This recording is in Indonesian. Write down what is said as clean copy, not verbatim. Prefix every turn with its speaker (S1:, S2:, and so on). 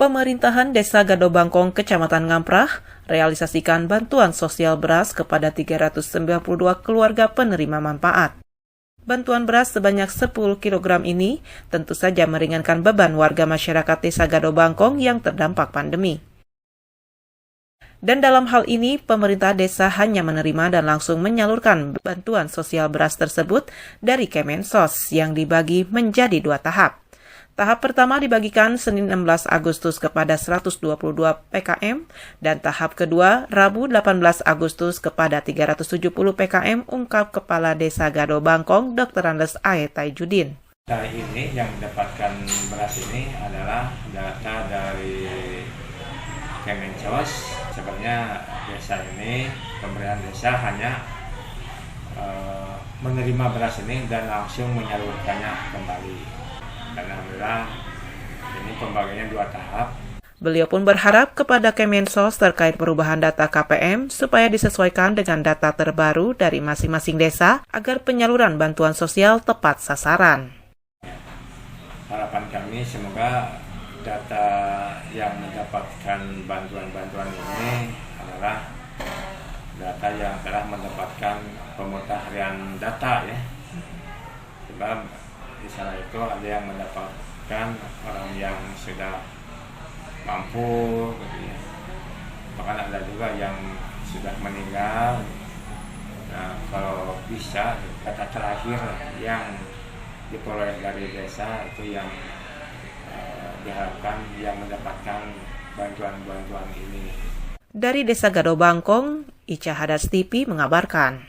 S1: Pemerintahan Desa Gadobangkong, Kecamatan Ngamprah, realisasikan bantuan sosial beras kepada 392 keluarga penerima manfaat. Bantuan beras sebanyak 10 kg ini tentu saja meringankan beban warga masyarakat Desa Gadobangkong yang terdampak pandemi. Dan dalam hal ini, pemerintah desa hanya menerima dan langsung menyalurkan bantuan sosial beras tersebut dari Kemensos yang dibagi menjadi 2 tahap. Tahap pertama dibagikan Senin 16 Agustus kepada 122 PKM dan tahap kedua Rabu 18 Agustus kepada 370 PKM, ungkap Kepala Desa Gadobangkong Dr. Andes A. Taijudin.
S2: Hari ini yang mendapatkan beras ini adalah data dari Kemensos. Sebenarnya desa ini, pemerintahan desa hanya menerima beras ini dan langsung menyalurkannya kembali. Dan alhamdulillah ini pembagiannya 2 tahap.
S1: Beliau pun berharap kepada Kemensos terkait perubahan data KPM supaya disesuaikan dengan data terbaru dari masing-masing desa agar penyaluran bantuan sosial tepat sasaran.
S2: Harapan kami semoga data yang mendapatkan bantuan-bantuan ini adalah data yang telah mendapatkan pemutahiran data ya. Sebab di sana itu ada yang mendapatkan orang yang sudah mampu gitu ya. Bahkan ada juga yang sudah meninggal. Nah, kalau bisa data terakhir yang diperoleh dari desa itu yang diharapkan yang mendapatkan bantuan-bantuan ini.
S1: Dari Desa Gadobangkong, Ica Hadas TV mengabarkan.